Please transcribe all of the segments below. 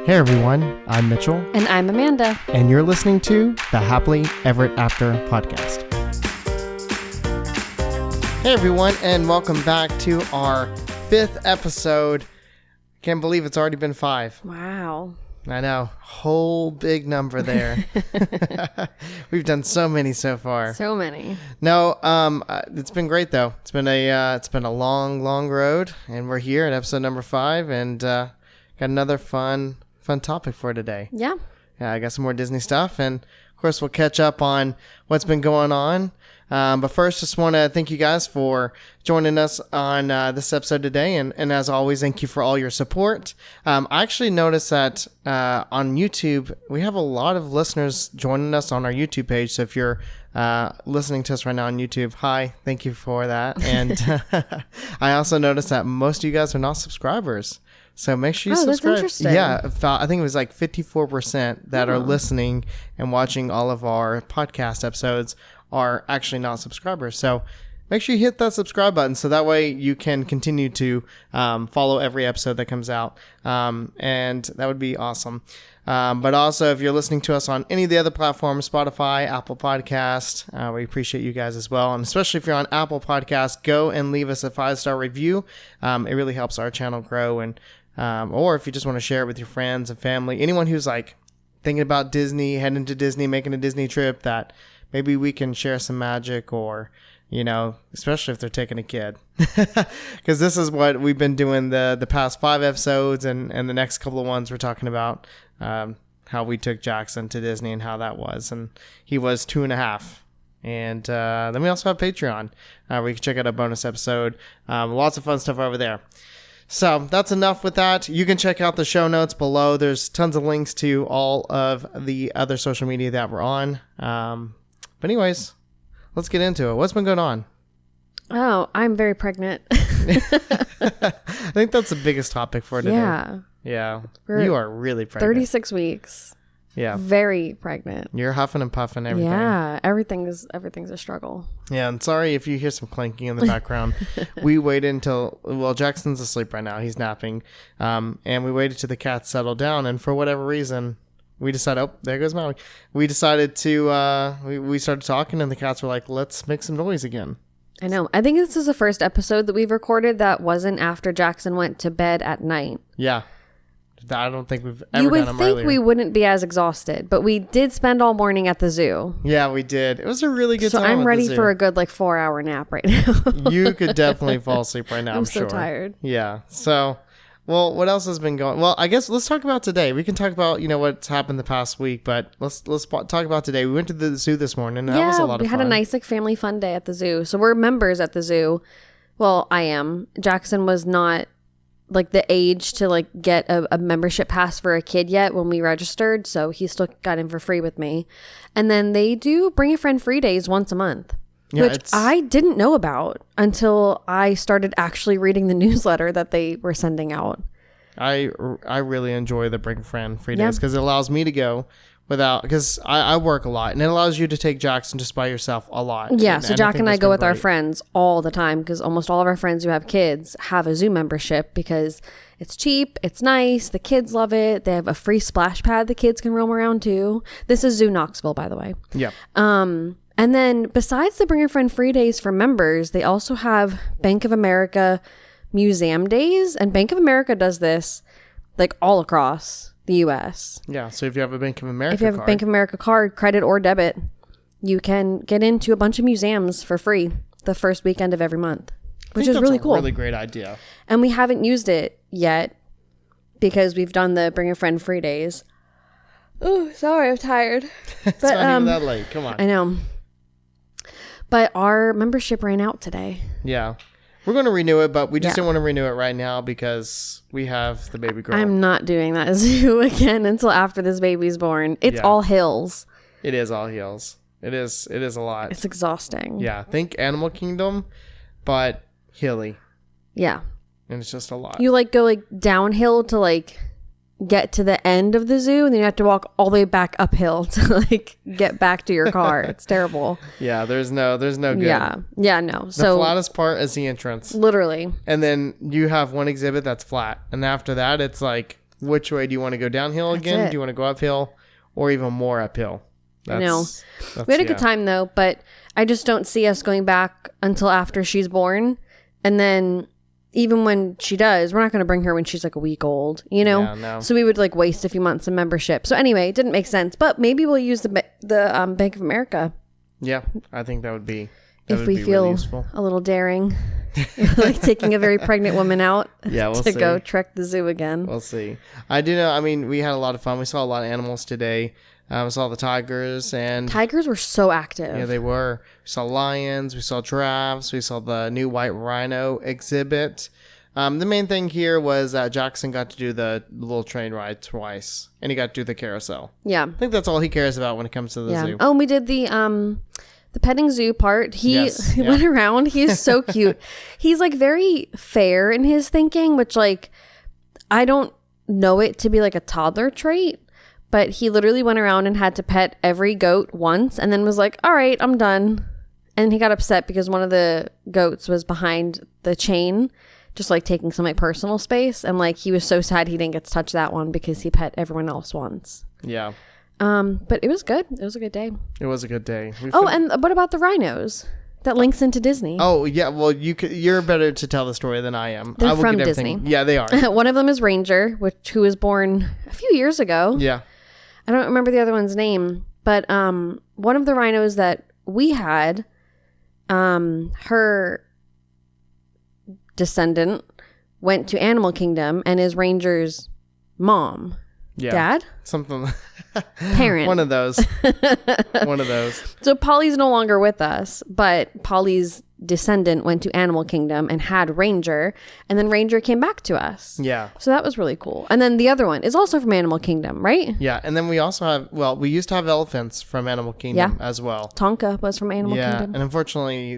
Hey everyone, I'm Mitchell. And I'm Amanda. And you're listening to the Happily Ever After podcast. Hey everyone, and welcome back to our 5th episode. Can't believe it's already been 5. Wow. I know, whole big number there. We've done so many so far. So many. No, it's been great though. It's been a long road, and we're here at episode number 5, and got another fun topic for today. Yeah. I got some more Disney stuff, and of course we'll catch up on what's been going on. But first, just want to thank you guys for joining us on this episode today. And as always, thank you for all your support. I actually noticed that on YouTube, we have a lot of listeners joining us on our YouTube page. So if you're listening to us right now on YouTube, hi, thank you for that. And I also noticed that most of you guys are not subscribers. So make sure you subscribe. That's interesting. Yeah, I think it was like 54% that are listening and watching all of our podcast episodes are actually not subscribers. So make sure you hit that subscribe button so that way you can continue to follow every episode that comes out. And that would be awesome. But also, if you're listening to us on any of the other platforms, Spotify, Apple Podcast, we appreciate you guys as well. And especially if you're on Apple Podcast, go and leave us a 5-star review. It really helps our channel grow. And or if you just want to share it with your friends and family, anyone who's like thinking about Disney, heading to Disney, making a Disney trip, that maybe we can share some magic, or, you know, especially if they're taking a kid, because this is what we've been doing the past 5 episodes, and the next couple of ones we're talking about how we took Jackson to Disney and how that was, and he was 2.5. And then we also have Patreon where you can check out a bonus episode. Lots of fun stuff over there. So that's enough with that. You can check out the show notes below. There's tons of links to all of the other social media that we're on. But anyways, let's get into it. What's been going on? Oh, I'm very pregnant. I think that's the biggest topic for today. Yeah. You are really pregnant. 36 weeks. Yeah. Very pregnant. You're huffing and puffing everything. Yeah. Everything's a struggle. Yeah. And sorry if you hear some clanking in the background. We waited until, Jackson's asleep right now. He's napping. And we waited till the cats settled down. And for whatever reason, we decided, oh, there goes Maui. We decided to, we started talking, and the cats were like, let's make some noise again. I know. I think this is the first episode that we've recorded that wasn't after Jackson went to bed at night. Yeah. I don't think we've ever done them earlier. You would think we wouldn't be as exhausted, but we did spend all morning at the zoo. Yeah, we did. It was a really good time. So I'm ready for a good 4-hour nap right now. You could definitely fall asleep right now. I'm sure. so tired. Yeah. So, well, what else has been going? Well, I guess let's talk about today. We can talk about what's happened the past week, but let's talk about today. We went to the zoo this morning. And that was a lot of fun. We had a nice family fun day at the zoo. So we're members at the zoo. Well, I am. Jackson was not the age to get a membership pass for a kid yet when we registered, so he still got in for free with me. And then they do bring a friend free days once a month, which I didn't know about until I started actually reading the newsletter that they were sending out. I really enjoy the bring a friend free days because it allows me to go because I work a lot, and it allows you to take Jackson just by yourself a lot. Yeah, so Jack and I go with our friends all the time because almost all of our friends who have kids have a zoo membership because it's cheap, it's nice, the kids love it. They have a free splash pad the kids can roam around too. This is Zoo Knoxville, by the way. Yeah. And then besides the Bring a Friend free days for members, they also have Bank of America museum days, and Bank of America does this all across the U.S. Yeah, so if you have a Bank of America Bank of America card, credit or debit, you can get into a bunch of museums for free the first weekend of every month, which is really cool. Really great idea. And we haven't used it yet because we've done the Bring a Friend free days. Oh, sorry, I'm tired. It's not even that late. Come on. I know. But our membership ran out today. Yeah. We're going to renew it, but we just didn't want to renew it right now because we have the baby girl. I'm not doing that zoo again until after this baby's born. It's all hills. It is all hills. It is a lot. It's exhausting. Yeah. Think Animal Kingdom, but hilly. Yeah. And it's just a lot. You go downhill to get to the end of the zoo, and then you have to walk all the way back uphill to get back to your car. It's terrible. Yeah, there's no good. Yeah, no. So the flattest part is the entrance. Literally. And then you have one exhibit that's flat, and after that it's which way do you want to go, downhill again? Do you want to go uphill or even more uphill? I know. We had a good time though, but I just don't see us going back until after she's born. And then even when she does, we're not going to bring her when she's like a week old, you know? Yeah, no. So we would like waste a few months in membership. So anyway, it didn't make sense, but maybe we'll use the Bank of America. Yeah, I think that would be if we feel really a little daring, like taking a very pregnant woman out to go trek the zoo again. We'll see. I do know, I mean, we had a lot of fun. We saw a lot of animals today. We saw the tigers, and tigers were so active. Yeah, they were. We saw lions, we saw giraffes, we saw the new white rhino exhibit. The main thing here was that Jackson got to do the little train ride twice, and he got to do the carousel. Yeah. I think that's all he cares about when it comes to the zoo. Oh, and we did the petting zoo part. He went around. He's so cute. He's like very fair in his thinking, which like I don't know it to be like a toddler trait. But he literally went around and had to pet every goat once and then was like, all right, I'm done. And he got upset because one of the goats was behind the chain, just like taking some like personal space. And like he was so sad he didn't get to touch that one because he pet everyone else once. Yeah. But it was good. It was a good day. It was a good day. And what about the rhinos? That links into Disney. Oh, yeah. Well, you're better to tell the story than I am. They're I will from get Disney. Yeah, they are. One of them is Ranger, who was born a few years ago. Yeah. I don't remember the other one's name, but one of the rhinos that we had, her descendant went to Animal Kingdom and is Ranger's mom. Yeah. Dad? Something. Parent. One of those. One of those. So Polly's no longer with us, but Polly's descendant went to Animal Kingdom and had Ranger, and then Ranger came back to us. Yeah. So that was really cool. And then the other one is also from Animal Kingdom, right? Yeah. And then we also have, we used to have elephants from Animal Kingdom as well. Tonka was from Animal Yeah. Kingdom. And unfortunately,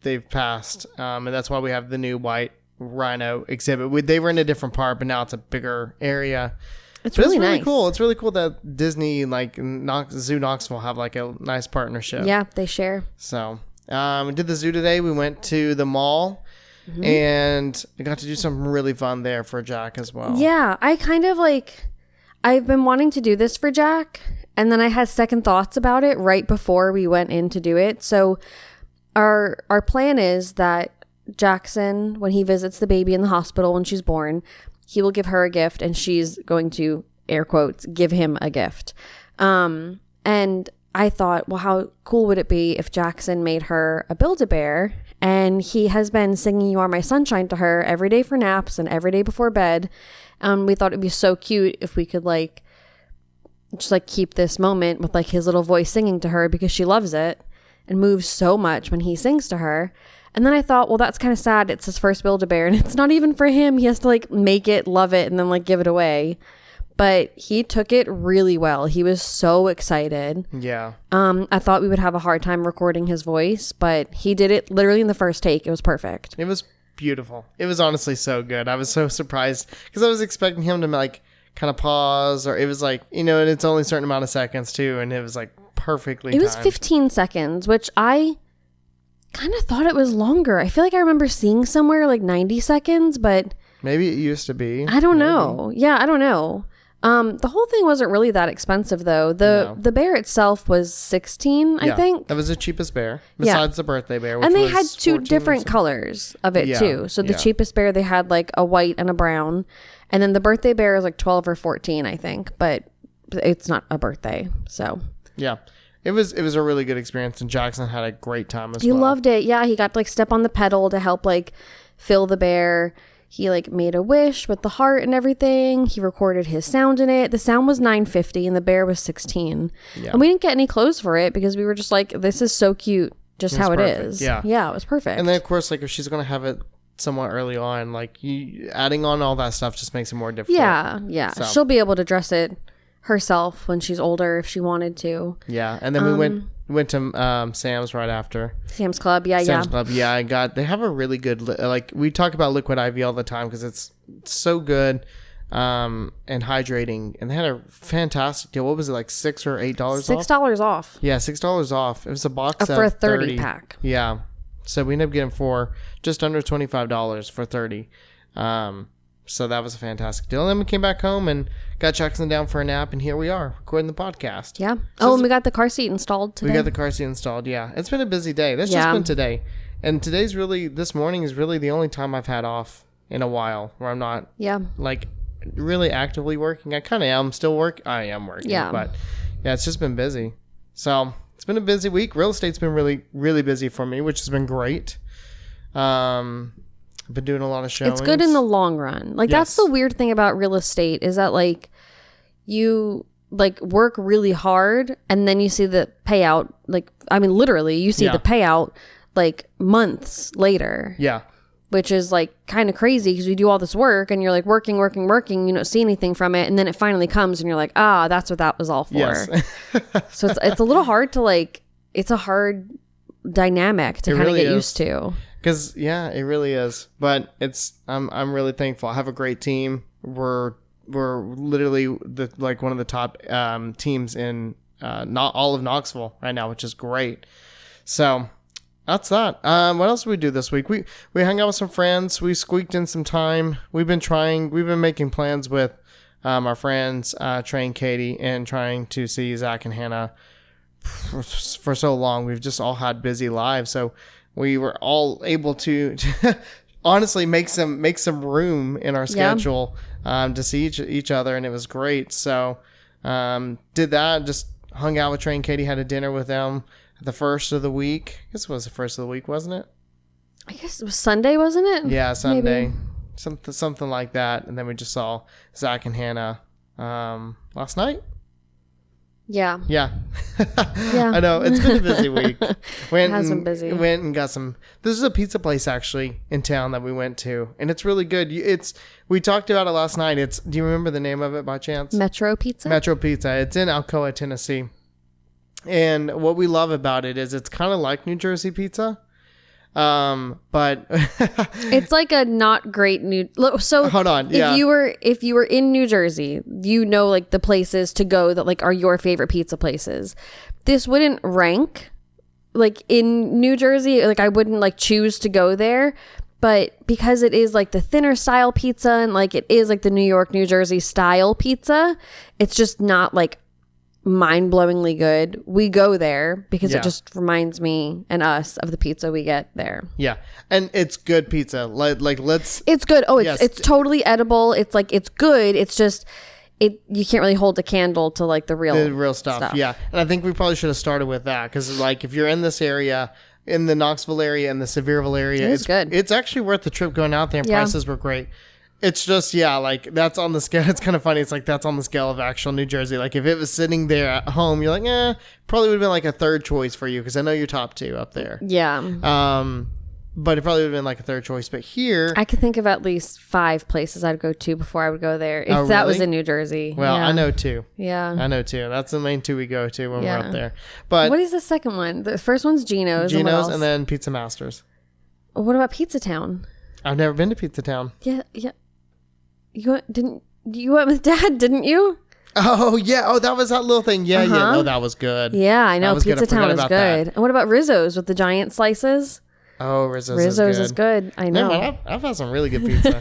they've passed. And that's why we have the new white rhino exhibit. They were in a different part, but now it's a bigger area. It's really nice. Cool. It's really cool that Disney, like Zoo Knoxville, have like a nice partnership. Yeah, they share. So, we did the zoo today. We went to the mall, and I got to do something really fun there for Jack as well. Yeah, I kind of like, I've been wanting to do this for Jack, and then I had second thoughts about it right before we went in to do it. So, our plan is that Jackson, when he visits the baby in the hospital when she's born, he will give her a gift, and she's going to, air quotes, give him a gift. And I thought, well, how cool would it be if Jackson made her a Build-A-Bear? And he has been singing You Are My Sunshine to her every day for naps and every day before bed. We thought it'd be so cute if we could like just like keep this moment with like his little voice singing to her, because she loves it and moves so much when he sings to her. And then I thought, well, that's kind of sad. It's his first Build-A-Bear, and it's not even for him. He has to like make it, love it, and then like give it away. But he took it really well. He was so excited. Yeah. I thought we would have a hard time recording his voice, but he did it literally in the first take. It was perfect. It was beautiful. It was honestly so good. I was so surprised because I was expecting him to like kind of pause, or it was like, and it's only a certain amount of seconds too, and it was like perfectly timed. It was 15 seconds, which I kind of thought it was longer. I feel like I remember seeing somewhere like 90 seconds, but maybe it used to be. I don't know. Yeah, I don't know. The whole thing wasn't really that expensive though. The bear itself was 16, I think. That was the cheapest bear besides the birthday bear, which and they was had two 14 different colors of it too. So the cheapest bear, they had like a white and a brown, and then the birthday bear is like 12 or 14, I think, but it's not a birthday. So yeah. It was a really good experience, and Jackson had a great time as well. He loved it. Yeah, he got to like step on the pedal to help like fill the bear. He like made a wish with the heart and everything. He recorded his sound in it. The sound was $9.50 and the bear was $16. Yeah. And we didn't get any clothes for it because we were just like, this is so cute, just how it is. Yeah. Yeah, it was perfect. And then of course, like if she's gonna have it somewhat early on, like adding on all that stuff just makes it more difficult. Yeah, yeah. So. She'll be able to dress it herself when she's older if she wanted to. Yeah, and then we went to Sam's right after. Sam's Club, Sam's Club, yeah. They have a really good like we talk about Liquid IV all the time because it's so good and hydrating, and they had a fantastic deal. What was it, like $6 or $8 off? $6 off. Yeah, $6 off. It was a box for a 30 pack. Yeah, so we ended up getting for just under $25 for 30. So that was a fantastic deal. And then we came back home and got Jackson down for a nap, and here we are recording the podcast. Yeah. So and we got the car seat installed today. We got the car seat installed, yeah. It's been a busy day. That's just been today. And this morning is really the only time I've had off in a while where I'm not like really actively working. I kind of am still I am working, but yeah, it's just been busy. So it's been a busy week. Real estate's been really, really busy for me, which has been great. I've been doing a lot of showings. It's good in the long run. Like that's the weird thing about real estate is that like you like work really hard and then you see the payout. Like, I mean, literally you see the payout like months later. Yeah. Which is like kind of crazy because you do all this work and you're like working. You don't see anything from it. And then it finally comes and you're like, that's what that was all for. Yes. So it's a little hard to like, it's a hard dynamic to kind of get used to. Because it really is. But I'm really thankful. I have a great team. We're literally one of the top teams in not all of Knoxville right now, which is great. So that's that. What else did we do this week? We hung out with some friends. We squeaked in some time. We've been making plans with our friends Trey and Katie and trying to see Zach and Hannah for so long. We've just all had busy lives, so we were all able to honestly make some room in our schedule to see each other, and it was great. So did that, just hung out with Trey and Katie, had a dinner with them the first of the week. I guess it was the first of the week, wasn't it? I guess it was Sunday, wasn't it? Yeah, Sunday. Maybe. Something like that. And then we just saw Zach and Hannah last night. Yeah. I know, it's been a busy week. It has been busy. Went and got some. This is a pizza place actually in town that we went to, and it's really good. We talked about it last night. Do you remember the name of it by chance? Metro Pizza. It's in Alcoa, Tennessee, and what we love about it is it's kind of like New Jersey pizza. But it's like a not great so hold on. If you were in New Jersey, like the places to go that like are your favorite pizza places. This wouldn't rank like in New Jersey. Like I wouldn't like choose to go there, but because it is like the thinner style pizza and like it is like the New York, New Jersey style pizza, it's just not like mind-blowingly good. We go there because it just reminds me and us of the pizza we get there. Yeah, and it's good pizza. It's good. It's totally edible. It's like it's good. It's just you can't really hold a candle to like the real stuff. Yeah, and I think we probably should have started with that because like if you're in this area, in the Knoxville area and the Sevierville area, it's good. It's actually worth the trip going out there, and prices were great. It's just, like that's on the scale. It's kind of funny. It's like that's on the scale of actual New Jersey. Like if it was sitting there at home, you're like, probably would have been like a third choice for you because I know you're top 2 up there. Yeah. But it probably would have been like a third choice. But here, I could think of at least 5 places I'd go to before I would go there if that was in New Jersey. Well, I know 2. Yeah. I know 2. That's the main 2 we go to when we're up there. But what is the second one? The first one's Geno's. And then Pizza Masters. What about Pizza Town? I've never been to Pizza Town. Yeah. You went with Dad, didn't you? Oh, yeah. Oh, that was that little thing. Yeah, yeah. No, that was good. Yeah, I know. Pizza Town is good. That. And what about Rizzo's with the giant slices? Oh, Rizzo's is good. I know. Man, I've had some really good pizza.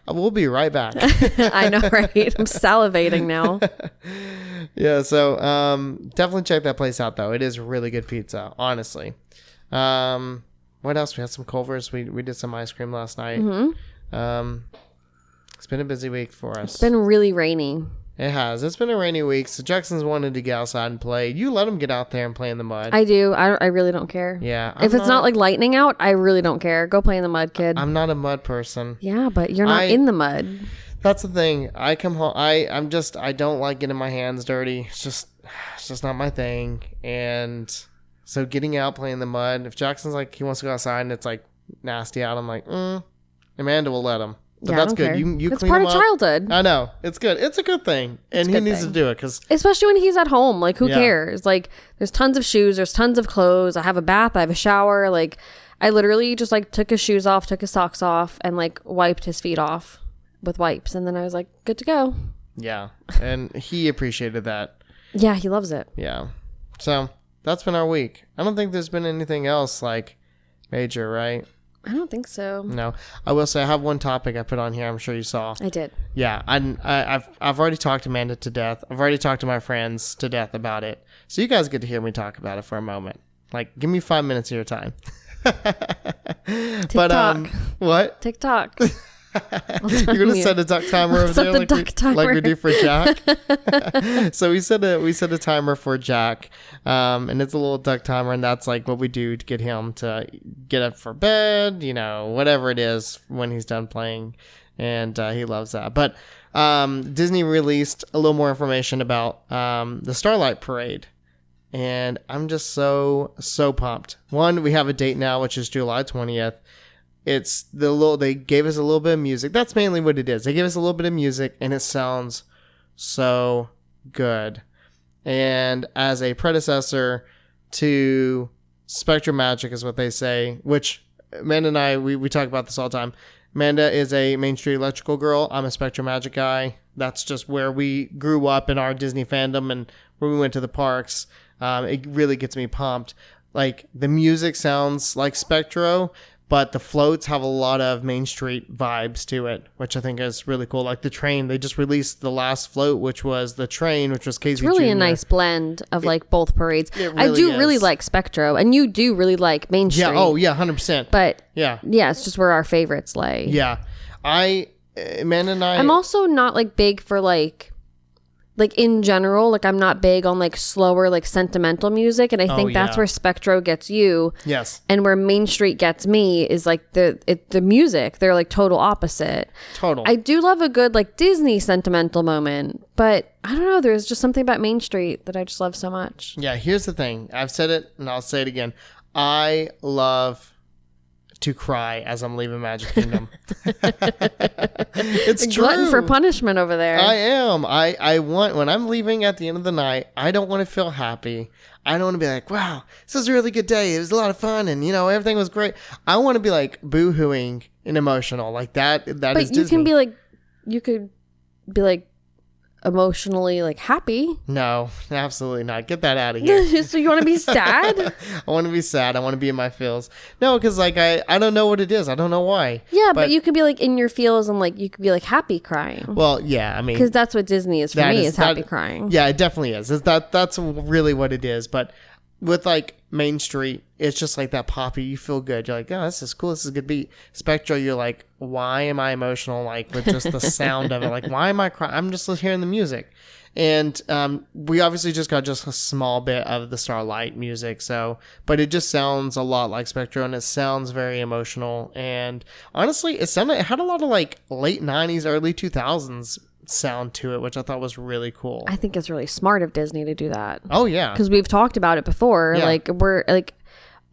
We'll be right back. I know, right? I'm salivating now. Yeah, so definitely check that place out, though. It is really good pizza, honestly. What else? We had some Culvers. We did some ice cream last night. Mm-hmm. It's been a busy week for us. It's been really rainy. It has. It's been a rainy week, so Jackson's wanted to get outside and play. You let him get out there and play in the mud. I do. I really don't care. Yeah. If it's not like lightning out, I really don't care. Go play in the mud, kid. I'm not a mud person. Yeah, but you're not in the mud. That's the thing. I come home. I don't like getting my hands dirty. It's just not my thing. And so getting out, playing in the mud. If Jackson's like he wants to go outside and it's like nasty out, I'm like, Amanda will let him. But yeah, that's good. You it's clean part him of up. childhood. I know. It's good. It's a good thing. And he needs to do it especially when he's at home. Like, who cares? Like, there's tons of shoes. There's tons of clothes. I have a bath. I have a shower. Like, I literally just like took his shoes off, took his socks off, and like wiped his feet off with wipes. And then I was like, good to go. Yeah. And he appreciated that. Yeah, he loves it. Yeah. So that's been our week. I don't think there's been anything else like major, right? I don't think so. No. I will say I have one topic I put on here. I'm sure you saw. I did. Yeah. I've already talked Amanda to death. I've already talked to my friends to death about it. So you guys get to hear me talk about it for a moment. Like, give me 5 minutes of your time. TikTok. But what? TikTok. You're gonna set a duck timer over there, like we do for Jack. So we set a timer for Jack, and it's a little duck timer, and that's like what we do to get him to get up for bed, whatever it is when he's done playing, and he loves that. But Disney released a little more information about the Starlight Parade. And I'm just so pumped. One, we have a date now, which is July 20th. They gave us a little bit of music. That's mainly what it is. They gave us a little bit of music, and it sounds so good. And as a predecessor to Spectrum Magic is what they say, which Amanda and I, we talk about this all the time. Amanda is a Main Street Electrical girl. I'm a Spectrum Magic guy. That's just where we grew up in our Disney fandom and when we went to the parks. It really gets me pumped. Like, the music sounds like Spectro, but the floats have a lot of Main Street vibes to it, which I think is really cool. Like the train, they just released the last float, which was the train, which was Casey Jr. It's really a nice blend of like both parades. I do really like Spectro, and you do really like Main Street. Yeah, 100%. But yeah, it's just where our favorites lay. Yeah, Amanda and I'm also not like big for like in general, like I'm not big on like slower, like sentimental music. And I think that's where Spectro gets you. Yes. And where Main Street gets me is like the music. They're like total opposite. Total. I do love a good like Disney sentimental moment, but I don't know. There's just something about Main Street that I just love so much. Yeah. Here's the thing. I've said it and I'll say it again. I love to cry as I'm leaving Magic Kingdom. It's true. Glutton for punishment over there. I am. I want, when I'm leaving at the end of the night, I don't want to feel happy. I don't want to be like, wow, this was a really good day. It was a lot of fun. And, everything was great. I want to be like boo-hooing and emotional. Like that is Disney. You could be like, emotionally like happy. No, absolutely not. Get that out of here. So you want to be sad? I want to be sad. I want to be in my feels. No, because like I don't know what it is. I don't know why. Yeah, but you could be like in your feels and like you could be like happy crying. Well, yeah, I mean, because that's what Disney is for me is happy crying. Yeah, it definitely is. That's really what it is. But with like Main Street, it's just like that poppy. You feel good. You're like, oh, this is cool. This is a good beat. Spectro, you're like, why am I emotional? Like with just the sound of it. Like, why am I crying? I'm just hearing the music. And we obviously just got just a small bit of the Starlight music. But it just sounds a lot like Spectro, and it sounds very emotional. And honestly, it had a lot of like late 90s, early 2000s sound to it, which I thought was really cool. I think it's really smart of Disney to do that. Oh yeah, because we've talked about it before. Yeah. Like we're like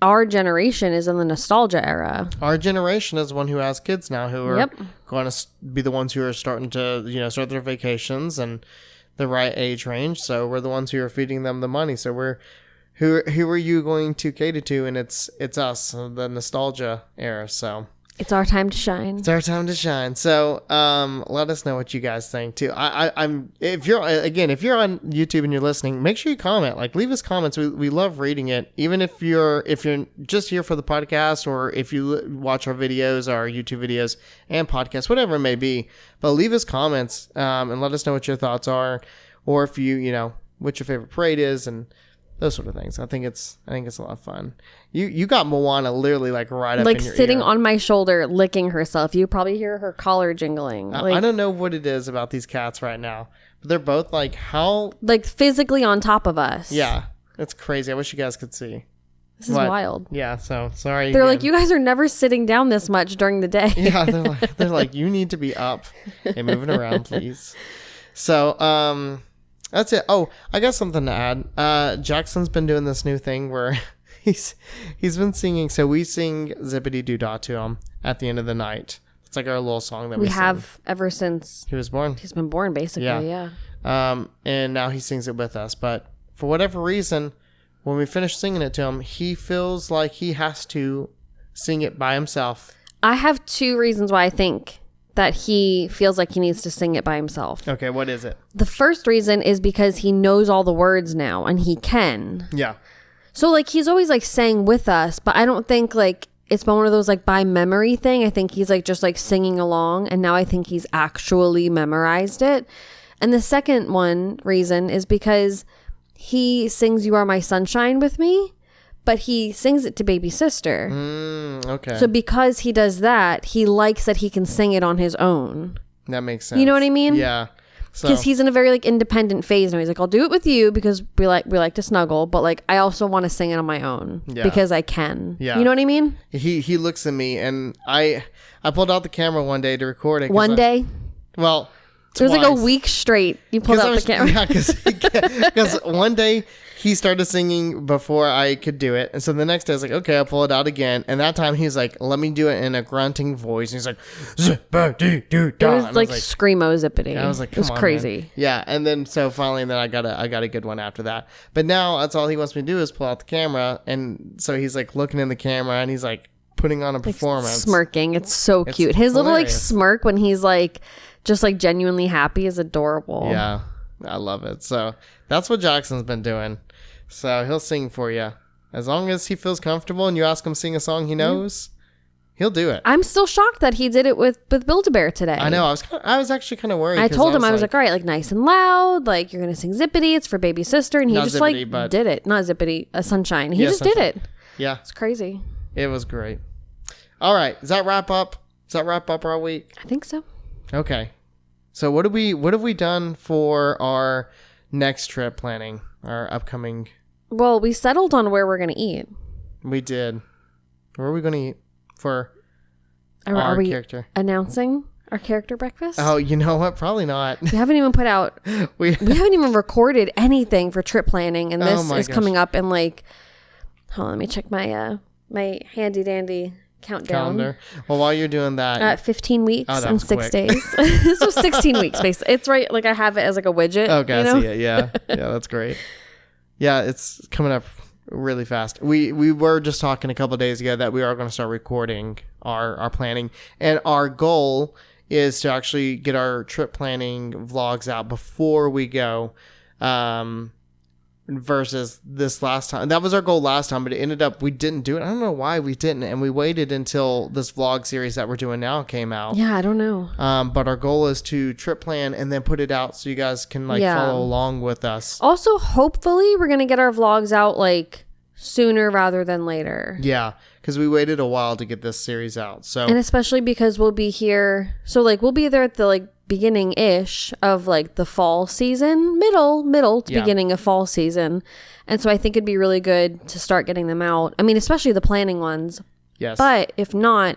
our generation is in the nostalgia era. Our generation is one who has kids now who are going to be the ones who are starting to start their vacations and the right age range. So we're the ones who are feeding them the money. So who are you going to cater to? And it's us, the nostalgia era. So it's our time to shine. It's our time to shine. So, let us know what you guys think too. If you're on YouTube and you're listening, make sure you comment. Like, leave us comments. We love reading it. Even if you're just here for the podcast, or if you watch our videos, our YouTube videos and podcasts, whatever it may be. But leave us comments and let us know what your thoughts are, or if what your favorite parade is and those sort of things. I think it's a lot of fun. You got Moana literally like right up in your sitting ear. on my shoulder, licking herself. You probably hear her collar jingling. I don't know what it is about these cats right now, but they're both like physically on top of us. Yeah, it's crazy. I wish you guys could see. This is wild. Yeah, so sorry. They're like, you guys are never sitting down this much during the day. Yeah, they're like, you need to be up and moving around, please. So, that's it. Oh, I got something to add. Jackson's been doing this new thing where he's been singing. So we sing Zippity Doo Dah to him at the end of the night. It's like our little song that we have sing. Ever since he was born. He's been born, basically. Yeah. And now he sings it with us. But for whatever reason, when we finish singing it to him, he feels like he has to sing it by himself. I have 2 reasons why I think that he feels like he needs to sing it by himself. Okay, what is it? The first reason is because he knows all the words now, and he can. Yeah. So, like, he's always, like, sang with us, but I don't think, like, it's been one of those like by memory thing. I think he's like just like singing along, and now I think he's actually memorized it. And the second reason is because he sings "You Are My Sunshine" with me, but he sings it to baby sister. Okay. So because he does that, he likes that he can sing it on his own. That makes sense. You know what I mean? Yeah. Because he's in a very like independent phase now. He's like, I'll do it with you because we like to snuggle, but like I also want to sing it on my own because I can. Yeah. You know what I mean? He looks at me, and I pulled out the camera one day to record it. One day? Well, it was like a week straight. You pulled out the camera. Yeah, because one day he started singing before I could do it. And so the next day I was like, okay, I'll pull it out again. And that time he's like, let me do it in a grunting voice. And he's like, it was like screamo zippity. I was like, it was crazy. Man. Yeah. And then so finally then I got a good one after that. But now that's all he wants me to do is pull out the camera. And so he's like looking in the camera and he's like putting on a performance. Smirking. It's so cute. His little like smirk when he's like just like genuinely happy is adorable. Yeah. I love it. So that's what Jackson's been doing. So he'll sing for you. As long as he feels comfortable and you ask him to sing a song he knows, he'll do it. I'm still shocked that he did it with Build-A-Bear today. I know. I was actually kind of worried. I told him, I was like, all right, like nice and loud. Like you're going to sing Zippity. It's for baby sister. And he just Zippity, like did it. Not Zippity, a Sunshine. He just did it. Yeah. It's crazy. It was great. All right. Does that wrap up our week? I think so. Okay. So what have we done for our next trip planning, our upcoming? Well, we settled on where we're going to eat. We did. Where are we going to eat for are we character? Announcing our character breakfast? Oh, you know what? Probably not. We haven't even put out. we haven't even recorded anything for trip planning, and this is coming up in like. Hold on, let me check my my handy dandy countdown. Calendar. Well, while you're doing that, 15 weeks and 6 days. So 16 weeks, basically. It's right. Like I have it as like a widget. Okay, I see it. Yeah, that's great. Yeah, it's coming up really fast. We were just talking a couple of days ago that we are going to start recording our planning, and our goal is to actually get our trip planning vlogs out before we go. Versus this last time. That was our goal last time, but it ended up we didn't do it. I don't know why we didn't, and we waited until this vlog series that we're doing now came out. Yeah, I don't know. But our goal is to trip plan and then put it out so you guys can follow along with us. Also, hopefully we're gonna get our vlogs out like sooner rather than later. Yeah, because we waited a while to get this series out. So, and especially because we'll be here. So like we'll be there at the like beginning-ish of like the fall season, middle to beginning of fall season. And so I think it'd be really good to start getting them out. I mean, especially the planning ones. Yes. But if not,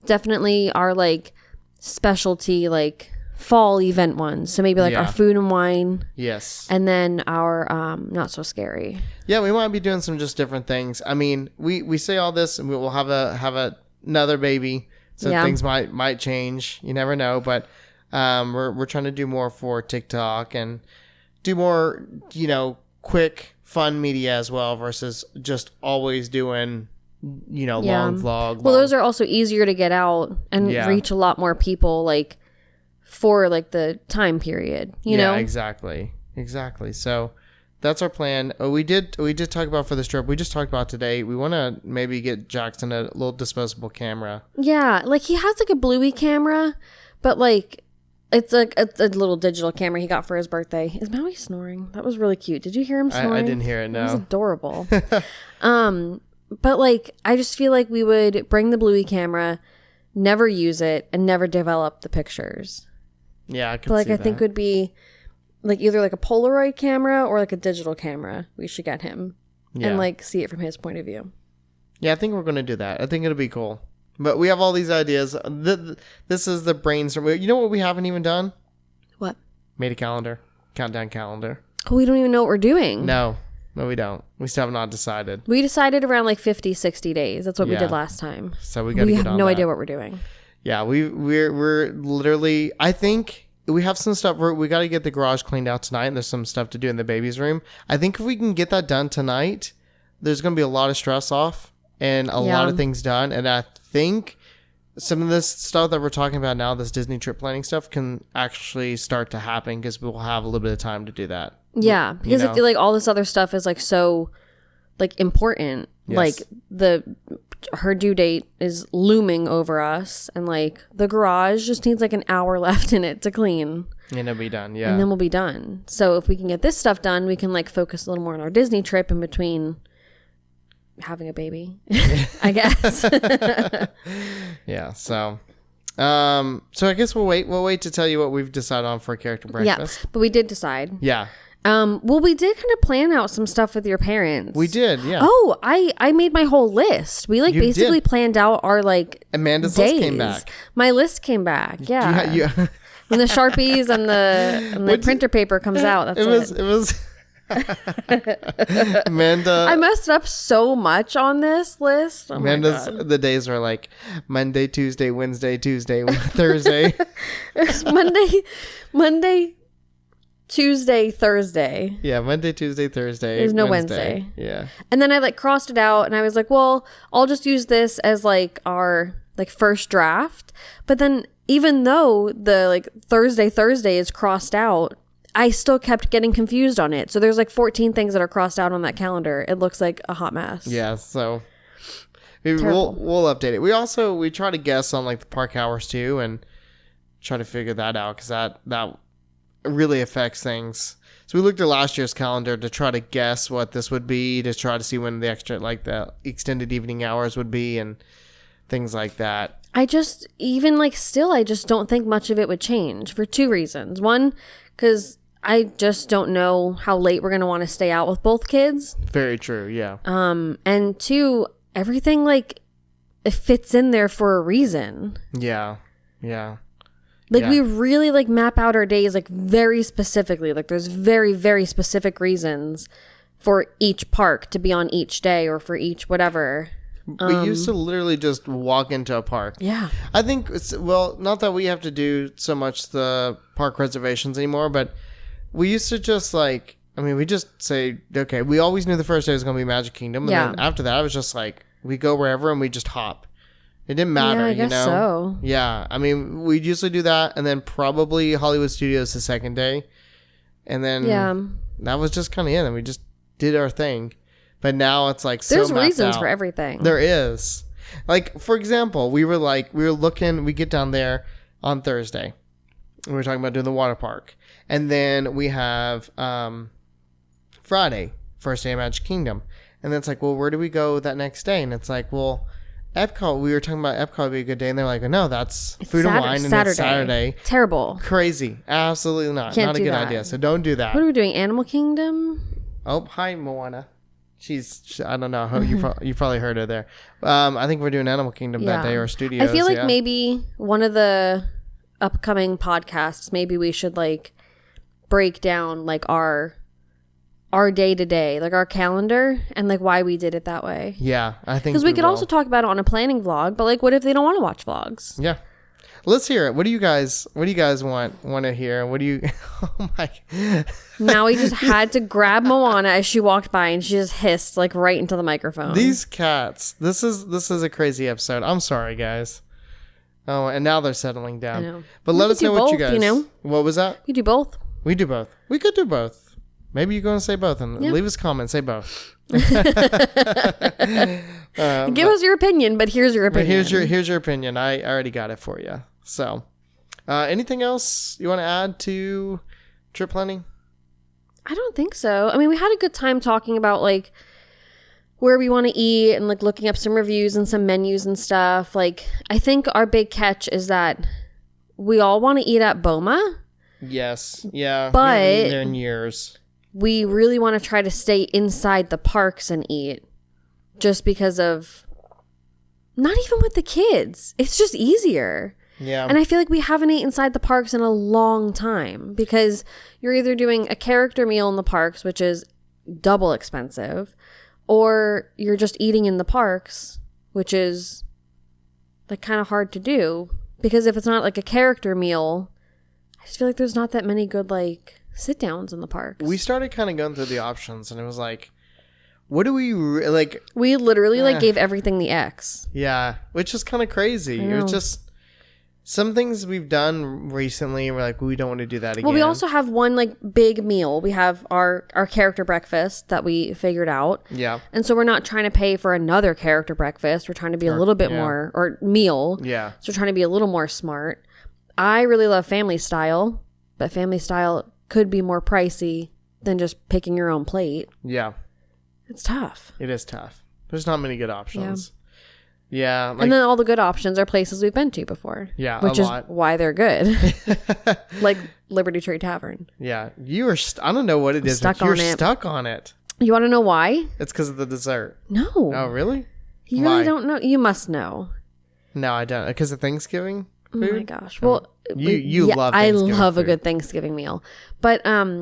definitely our like specialty like fall event ones. So maybe like our food and wine. Yes. And then our not so scary. Yeah, we might be doing some just different things. I mean, we say all this and we will have another baby. So things might change. You never know, but we're trying to do more for TikTok and do more, quick, fun media as well versus just always doing, long vlog. Well, those are also easier to get out and reach a lot more people, like for like the time period, you know? Exactly. So that's our plan. We did talk about for this trip. We just talked about today. We want to maybe get Jackson a little disposable camera. Yeah, like he has like a Bluey camera, but like. It's a little digital camera he got for his birthday. Is Maui snoring? That was really cute. Did you hear him snoring? I didn't hear it, no. It was adorable. But like, I just feel like we would bring the Bluey camera, never use it, and never develop the pictures. Yeah, I could see that. I think it would be like either like a Polaroid camera or like a digital camera. We should get him and like see it from his point of view. Yeah, I think we're going to do that. I think it'll be cool. But we have all these ideas. This is the brainstorm. You know what we haven't even done? What? Made a calendar. Countdown calendar. Oh, we don't even know what we're doing. No, we don't. We still have not decided. We decided around like 50, 60 days. That's what we did last time. So we got to get on that. We have no idea what we're doing. Yeah, we're literally... I think we have some stuff... We got to get the garage cleaned out tonight, and there's some stuff to do in the baby's room. I think if we can get that done tonight, there's going to be a lot of stress off and a lot of things done, and I think some of this stuff that we're talking about now, this Disney trip planning stuff, can actually start to happen because we'll have a little bit of time to do that. Yeah, because I feel like all this other stuff is like so like important. Yes. Like the her due date is looming over us, and like the garage just needs like an hour left in it to clean. And it'll be done, yeah. And then we'll be done. So if we can get this stuff done, we can like focus a little more on our Disney trip in between having a baby, I guess. Yeah, so I guess we'll wait to tell you what we've decided on for character breakfast. Yeah, but we did decide. Yeah. Well, we did kind of plan out some stuff with your parents. We did, yeah. Oh, I made my whole list. We like You basically did. planned out our like Amanda's days. list came back. My list came back. Yeah. You- When the Sharpies and the printer paper comes out, that's it was Amanda. I messed up so much on this list. Oh Amanda's my God. the days were like Monday, Tuesday, Wednesday, Tuesday, Thursday. It's Monday, Tuesday, Thursday. Yeah, Monday, Tuesday, Thursday. There's no Wednesday. Yeah. And then I like crossed it out and I was like, well, I'll just use this as like our like first draft. But then even though the like Thursday is crossed out, I still kept getting confused on it. So there's like 14 things that are crossed out on that calendar. It looks like a hot mess. Yeah, so we'll update it. We try to guess on like the park hours too and try to figure that out because that really affects things. So we looked at last year's calendar to try to guess what this would be, to try to see when the extended evening hours would be and things like that. I just don't think much of it would change for two reasons. One, because I just don't know how late we're going to want to stay out with both kids. Very true, yeah. And two, everything like it fits in there for a reason. Yeah. Like we really like map out our days like very specifically. Like there's very, very specific reasons for each park to be on each day or for each whatever. We used to literally just walk into a park. Yeah. I think not that we have to do so much the park reservations anymore, but we used to just we just say, okay, we always knew the first day was going to be Magic Kingdom. And then after that, it was just like, we go wherever and we just hop. It didn't matter, I guess so. Yeah. I mean, we'd usually do that and then probably Hollywood Studios the second day. And then that was just kind of it. And we just did our thing. But now it's like there's so mapped reasons out. for everything. There is. Like, for example, we were looking, we get down there on Thursday. We were talking about doing the water park. And then we have Friday, first day of Magic Kingdom. And then it's like, well, where do we go that next day? And it's like, well, Epcot, we were talking about Epcot would be a good day. And they're like, no, that's Food and Wine and it's Saturday. Terrible. Crazy. Absolutely not. Can't not a do good that. idea. So don't do that. What are we doing? Animal Kingdom? Oh, hi, Moana. I don't know. You probably heard her there. I think we're doing Animal Kingdom that day or Studios. I feel like maybe one of the upcoming podcasts, maybe we should like break down like our day to day, like our calendar and like why we did it that way. Yeah, I think because we could also talk about it on a planning vlog. But like, what if they don't want to watch vlogs? Yeah. Let's hear it. What do you guys want to hear? What do you Oh my. Now we just had to grab Moana as she walked by and she just hissed like right into the microphone. These cats. This is a crazy episode. I'm sorry, guys. Oh, and now they're settling down. I know. But let us know what you guys. What was that? You do both. We do both. We could do both. Maybe you're going to say both and leave us a comment. Say both. Give us your opinion, but here's your opinion. Here's your opinion. I already got it for you. So, anything else you want to add to trip planning? I don't think so. I mean, we had a good time talking about like where we want to eat and like looking up some reviews and some menus and stuff. Like, I think our big catch is that we all want to eat at Boma. Yes. Yeah. But we haven't eaten there in years. We really want to try to stay inside the parks and eat just because of not even with the kids. It's just easier. Yeah. And I feel like we haven't eaten inside the parks in a long time because you're either doing a character meal in the parks, which is double expensive, or you're just eating in the parks, which is like kind of hard to do because if it's not like a character meal, I just feel like there's not that many good like sit downs in the parks. We started kind of going through the options and it was like, what do we like? We literally like gave everything the X. Yeah. Which is kind of crazy. It was just Some things we've done recently, we're like, we don't want to do that again. Well, we also have one like big meal. We have our character breakfast that we figured out. Yeah. And so we're not trying to pay for another character breakfast. We're trying to be a little bit more, or meal. Yeah. So we're trying to be a little more smart. I really love family style, but family style could be more pricey than just picking your own plate. Yeah. It's tough. It is tough. There's not many good options. Yeah. And then all the good options are places we've been to before. Yeah, which a is lot. why they're good. Like Liberty Tree Tavern. Yeah. You are, I don't know what it is, but you're stuck on it. You want to know why? It's because of the dessert. No. Oh, really? You really don't know? You must know. No, I don't. Because of Thanksgiving food? Oh my gosh. Well, you love Thanksgiving I love food. a good Thanksgiving meal. But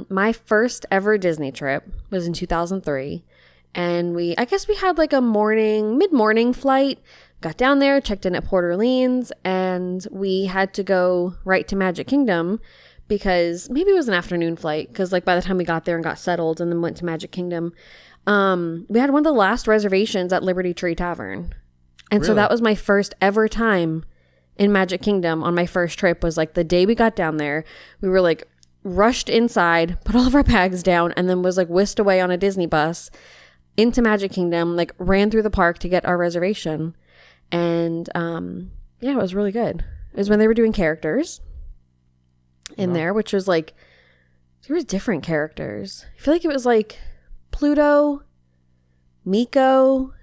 my first ever Disney trip was in 2003. And I guess we had like a mid-morning flight. Got down there, checked in at Port Orleans, and we had to go right to Magic Kingdom because maybe it was an afternoon flight because like by the time we got there and got settled and then went to Magic Kingdom, we had one of the last reservations at Liberty Tree Tavern. And so that was my first ever time in Magic Kingdom on my first trip. Was like the day we got down there, we were like rushed inside, put all of our bags down, and then was like whisked away on a Disney bus into Magic Kingdom, like ran through the park to get our reservation. And yeah, it was really good. It was when they were doing characters in there, which was like, there was different characters. I feel like it was like Pluto, Miko,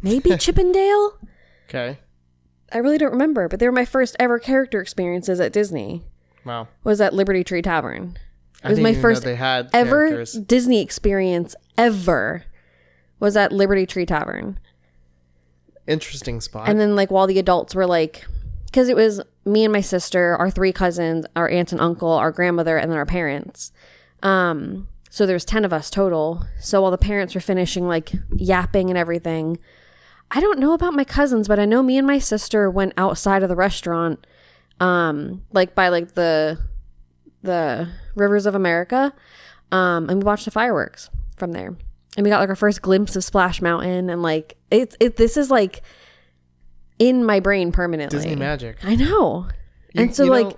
maybe Chippendale. Okay. I really don't remember, but they were my first ever character experiences at Disney. Wow. Was at Liberty Tree Tavern. It was didn't my even first know they had ever characters. Disney experience ever was at Liberty Tree Tavern. Interesting spot. And then like while the adults were like, because it was me and my sister, our 3 cousins, our aunt and uncle, our grandmother, and then our parents. So there was 10 of us total. So while the parents were finishing like yapping and everything, I don't know about my cousins, but I know me and my sister went outside of the restaurant, like by like the Rivers of America, and we watched the fireworks from there. And we got like our first glimpse of Splash Mountain, and like this is like in my brain permanently. Disney magic. I know. And so like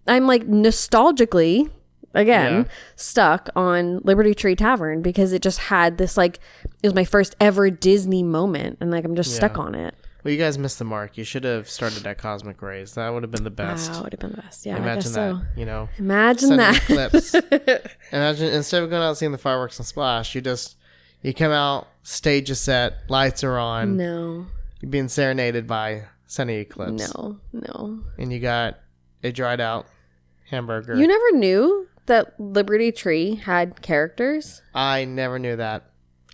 I'm like nostalgically again stuck on Liberty Tree Tavern because it just had this like, it was my first ever Disney moment, and like I'm just stuck on it. Well, you guys missed the mark. You should have started at Cosmic Rays. That would have been the best. Wow, would have been the best. Yeah, Imagine I guess that. so. You know, Imagine that. Clips. Imagine instead of going out and seeing the fireworks and Splash, you come out, stage is set, lights are on. No. You're being serenaded by Sunny Eclipse. No. And you got a dried out hamburger. You never knew that Liberty Tree had characters? I never knew that.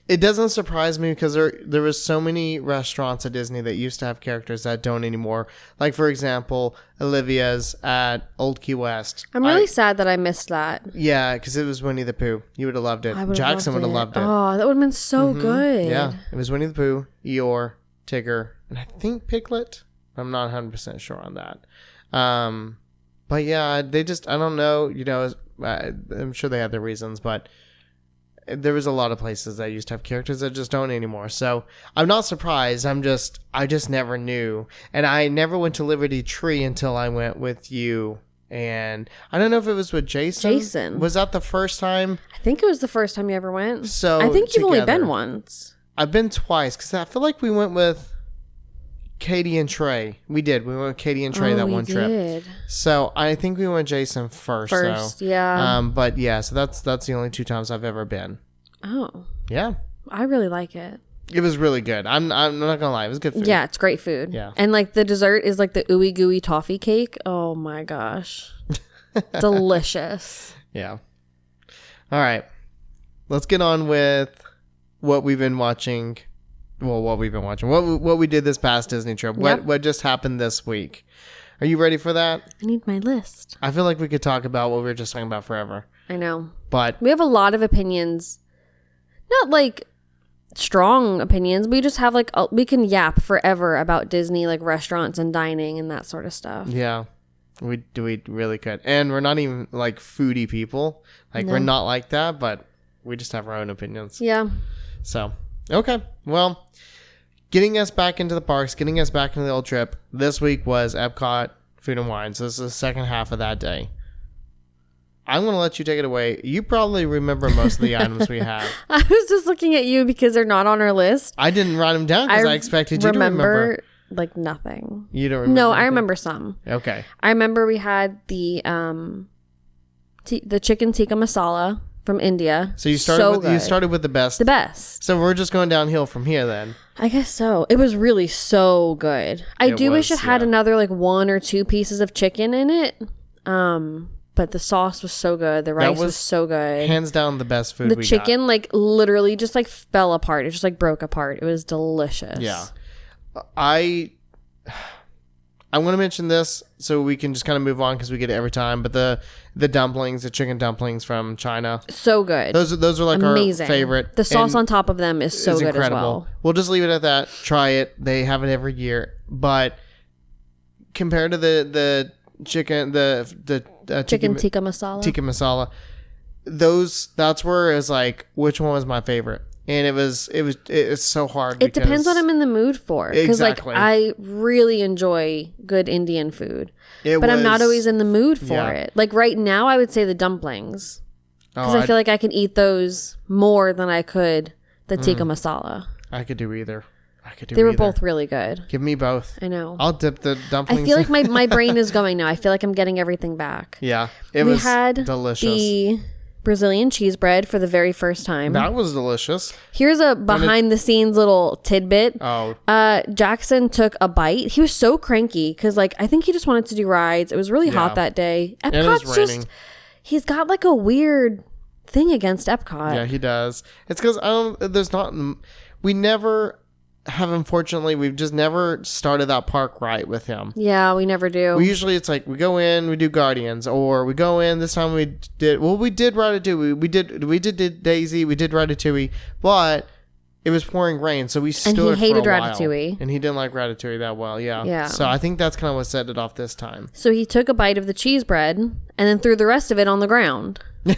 It doesn't surprise me because there was so many restaurants at Disney that used to have characters that don't anymore. Like, for example, Olivia's at Old Key West. I'm really sad that I missed that. Yeah, because it was Winnie the Pooh. You would have loved it. Jackson would have loved it. Oh, that would have been so good. Yeah, it was Winnie the Pooh, Eeyore, Tigger, and I think Piglet. I'm not 100% sure on that. But yeah, they just, I don't know, you know, I'm sure they had their reasons, but there was a lot of places that used to have characters that just don't anymore. So I'm not surprised. I just never knew. And I never went to Liberty Tree until I went with you. And I don't know if it was with Jason. Was that the first time? I think it was the first time you ever went. So I think you've only together. been once. I've been twice because I feel like we went with Katie and Trey. We did. We went with Katie and Trey that one trip. So I think we went with Jason first. Yeah. But yeah, so that's the only 2 times I've ever been. Oh. Yeah. I really like it. It was really good. I'm not gonna lie. It was good food. Yeah, it's great food. Yeah. And like the dessert is like the ooey gooey toffee cake. Oh my gosh. Delicious. Yeah. All right. Let's get on with what we've been watching. Well, what we've been watching. What we did this past Disney trip. What just happened this week. Are you ready for that? I need my list. I feel like we could talk about what we were just talking about forever. I know. But we have a lot of opinions. Not like strong opinions. We just have like we can yap forever about Disney, like restaurants and dining and that sort of stuff. Yeah. We really could. And we're not even like foodie people. Like we're not like that, but we just have our own opinions. Yeah. So, okay. Well, getting us back into the parks, getting us back into the old trip. This week was Epcot Food and Wine. So this is the second half of that day. I'm going to let you take it away. You probably remember most of the items we have. I was just looking at you because they're not on our list. I didn't write them down because I expected you to remember. Like nothing. You don't remember? No, anything? I remember some. Okay. I remember we had the chicken tikka masala from India. So you started with the best. The best. So we're just going downhill from here then. I guess so. It was really so good. I do wish it had another like 1 or 2 pieces of chicken in it. But the sauce was so good. The rice was so good. Hands down the best food. The chicken like literally just like fell apart. It just like broke apart. It was delicious. Yeah. I'm going to mention this so we can just kind of move on because we get it every time. But the dumplings, the chicken dumplings from China, so good. Those are like amazing. Our favorite. The sauce on top of them is so good incredible. As well. We'll just leave it at that. Try it. They have it every year. But compared to the chicken, the chicken tikka masala, that's where it's like, which one was my favorite? And it's so hard. It depends what I'm in the mood for. Because like I really enjoy good Indian food, but I'm not always in the mood for it. Like right now, I would say the dumplings because I feel like I can eat those more than I could the tikka masala. I could do either. They were both really good. Give me both. I know. I'll dip the dumplings. I feel like my brain is going now. I feel like I'm getting everything back. Yeah, we had delicious. The Brazilian cheese bread for the very first time. That was delicious. Here's a behind the scenes little tidbit. Oh. Jackson took a bite. He was so cranky because like I think he just wanted to do rides. It was really hot that day. Epcot's just he's got like a weird thing against Epcot. Yeah, he does. It's because we've just never started that park right with him. Yeah, we never do. It's like we go in, we do Guardians, or we go in. This time we did Ratatouille. We did Daisy. We did Ratatouille, but it was pouring rain, so we stood. And he hated Ratatouille, and he didn't like Ratatouille that well. Yeah. So I think that's kind of what set it off this time. So he took a bite of the cheese bread and then threw the rest of it on the ground. Do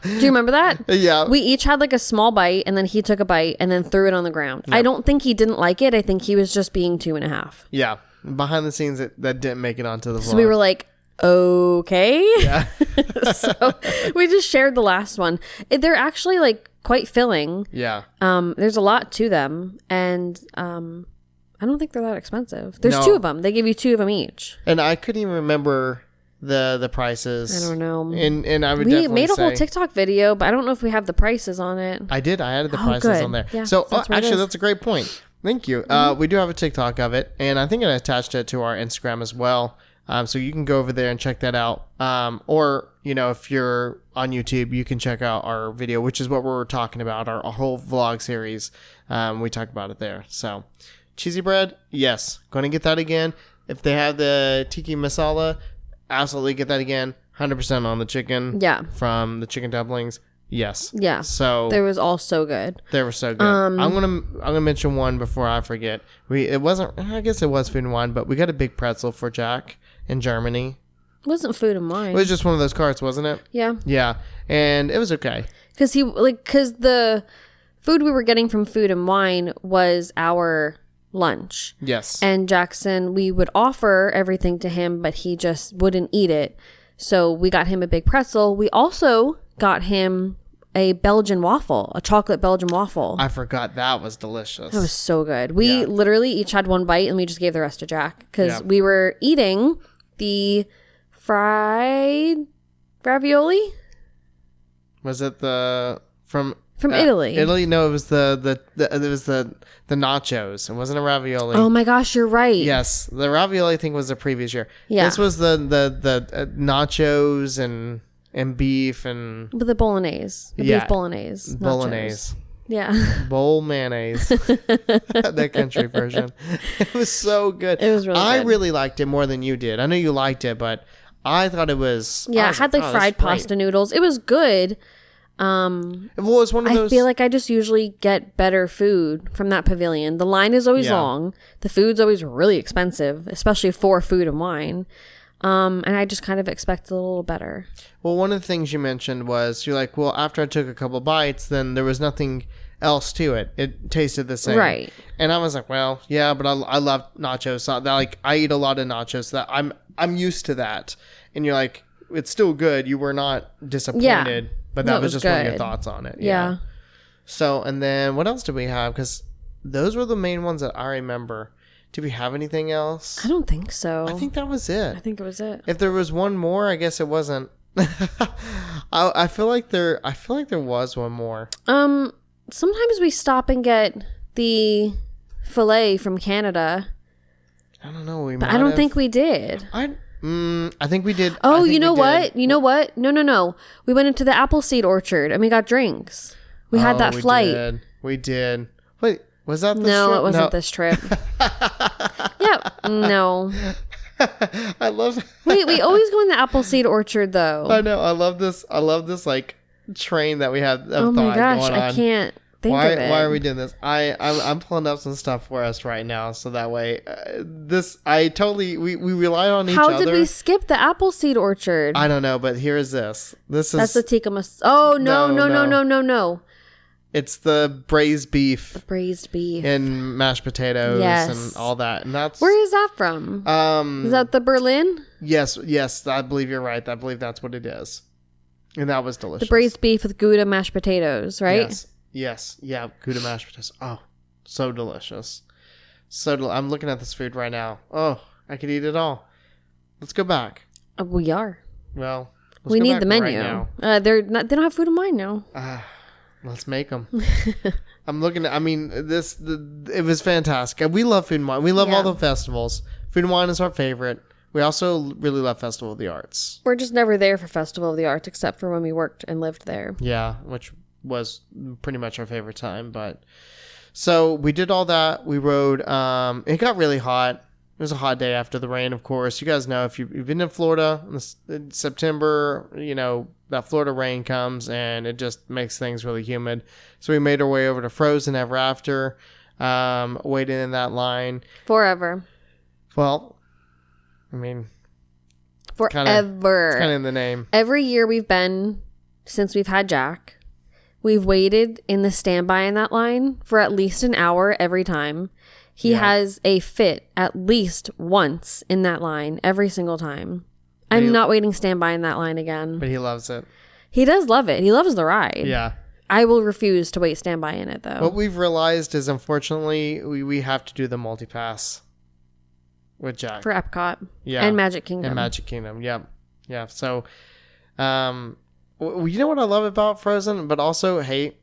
you remember that? Yeah. We each had like a small bite and then he took a bite and then threw it on the ground. Yep. I don't think he didn't like it. I think he was just being 2.5. Yeah. Behind the scenes that didn't make it onto the vlog. So we were like, okay. Yeah. So we just shared the last one. They're actually like quite filling. Yeah. There's a lot to them and I don't think they're that expensive. There's 2 of them. They give you 2 of them each. And I couldn't even remember the prices. I don't know. And I would we definitely made a whole TikTok video, but I don't know if we have the prices on it. I did. I added the prices on there. Yeah, so actually, that's a great point. Thank you. Mm-hmm. We do have a TikTok of it, and I think I attached it to our Instagram as well. So you can go over there and check that out. Or if you're on YouTube, you can check out our video, which is what we're talking about. Our whole vlog series. We talk about it there. So cheesy bread, yes, going to get that again. If they have the tiki masala, absolutely get that again. 100% on the chicken. Yeah. From the chicken dumplings. Yes. Yeah. So they was all so good. They were so good. I'm gonna mention one before I forget. I guess it was Food and Wine, but we got a big pretzel for Jack in Germany. It wasn't Food and Wine. It was just one of those carts, wasn't it? Yeah. Yeah. And it was okay. Because the food we were getting from Food and Wine was our lunch. Yes. And Jackson, we would offer everything to him, but he just wouldn't eat it. So we got him a big pretzel. We also got him a Belgian waffle, a chocolate Belgian waffle. I forgot that was delicious. That was so good. We literally each had one bite and we just gave the rest to Jack because we were eating the fried ravioli. Was it from Italy? Italy? No, it was the nachos. It wasn't a ravioli. Oh my gosh, you're right. Yes, the ravioli thing was the previous year. Yeah, this was the nachos and beef and with the bolognese. Beef bolognese. Bolognese. Nachos. Yeah. Bowl mayonnaise. That country version. It was so good. It was really good. I really liked it more than you did. I know you liked it, but I thought it was... Yeah, it had like fried pasta noodles. It was good. Well, it was one of those... I feel like I just usually get better food from that pavilion. The line is always long. The food's always really expensive, especially for Food and Wine. And I just kind of expected a little better. Well, one of the things you mentioned was you're like, well, after I took a couple bites, then there was nothing else to it. It tasted the same. Right. And I was like, well, yeah, but I love nachos. So that, like, I eat a lot of nachos. So that I'm used to that. And you're like, it's still good. You were not disappointed, but that was just one of your thoughts on it. Yeah. So, and then what else did we have? Because those were the main ones that I remember. Did we have anything else? I don't think so. I think that was it. I think it was it. If there was one more, I guess it wasn't. I feel like there was one more. Sometimes we stop and get the filet from Canada. I don't know. But I don't think we did. I think we did. Oh, you know what? You know what? No. We went into the Appleseed Orchard and we got drinks. We had that flight. We did. Wait, was that this trip? No, it wasn't this trip. Yeah, no. I love. Wait, we always go in the Appleseed Orchard though. I know. I love this. like train that we have. Of oh my gosh, going on. I can't think of it. Why are we doing this? I'm pulling up some stuff for us right now, so that way, we rely on each other. How did we skip the Appleseed Orchard? I don't know, but here's this. That's the tikka masala. Oh no. It's the braised beef. The braised beef. And mashed potatoes and all that. And that's where is that from? Is that the Berlin? Yes, I believe you're right. I believe that's what it is. And that was delicious. The braised beef with Gouda mashed potatoes, right? Yes. Yeah, Gouda mashed potatoes. Oh, so delicious. I'm looking at this food right now. Oh, I could eat it all. Let's go back. We are. Well, we need the menu. Right they don't have food in mind now. Let's make them. I'm looking at, it was fantastic. We love Food and Wine. We love all the festivals. Food and Wine is our favorite. We also really love Festival of the Arts. We're just never there for Festival of the Arts except for when we worked and lived there. Yeah, which was pretty much our favorite time. But so we did all that. We rode. It got really hot. It was a hot day after the rain, of course. You guys know if you've been in Florida in September, that Florida rain comes and it just makes things really humid. So we made our way over to Frozen Ever After, waiting in that line. Forever. Well, forever. It's kind of in the name. Every year we've been, since we've had Jack, we've waited in the standby in that line for at least an hour every time. He has a fit at least once in that line every single time. I'm not waiting standby in that line again. But he loves it. He does love it. He loves the ride. Yeah. I will refuse to wait standby in it, though. What we've realized is, unfortunately, we have to do the multi-pass with Jack. For Epcot. Yeah. And Magic Kingdom. Yep. Yeah. So, you know what I love about Frozen, but also hate,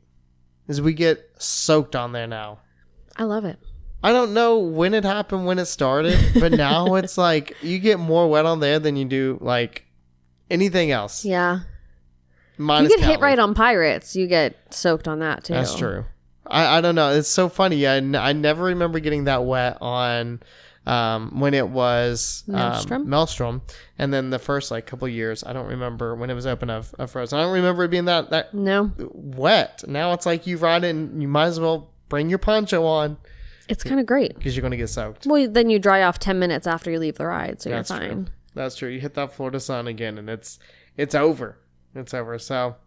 is we get soaked on there now. I love it. I don't know when it happened, when it started, but now it's like you get more wet on there than you do like anything else. Yeah. Minus you get hit right on Pirates. You get soaked on that too. That's true. I don't know. It's so funny. I never remember getting that wet on when it was Maelstrom. And then the first couple years, I don't remember when it was open of Frozen. I don't remember it being that wet. Now it's like you ride it and you might as well bring your poncho on. It's kind of great. Because you're going to get soaked. Well, then you dry off 10 minutes after you leave the ride, so That's you're fine. True. That's true. You hit that Florida sun again, and it's over. It's over. So,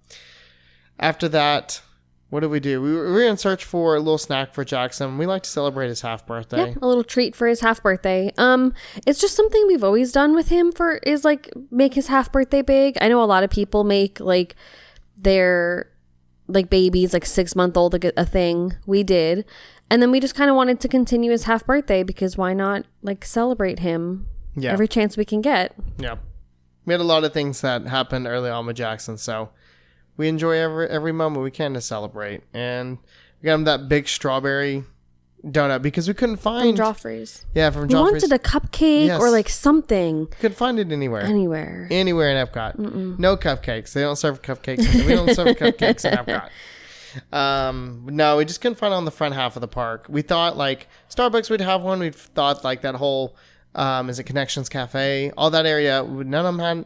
after that, what did we do? We were in search for a little snack for Jackson. We like to celebrate his half birthday. Yeah, a little treat for his half birthday. It's just something we've always done with him make his half birthday big. I know a lot of people make their babies 6-month-old a thing. We did. And then we just kind of wanted to continue his half birthday because why not celebrate him every chance we can get. Yeah. We had a lot of things that happened early on with Jackson, so we enjoy every moment we can to celebrate. And we got him that big strawberry donut because we couldn't find... From Joffrey's. Yeah, from Joffrey's. We wanted a cupcake or something. Couldn't find it anywhere. Anywhere in Epcot. Mm-mm. No cupcakes. They don't serve cupcakes. We don't serve cupcakes in Epcot. No, we just couldn't find it on the front half of the park. We thought Starbucks would have one. We thought that whole is it Connections Cafe, all that area, none of them had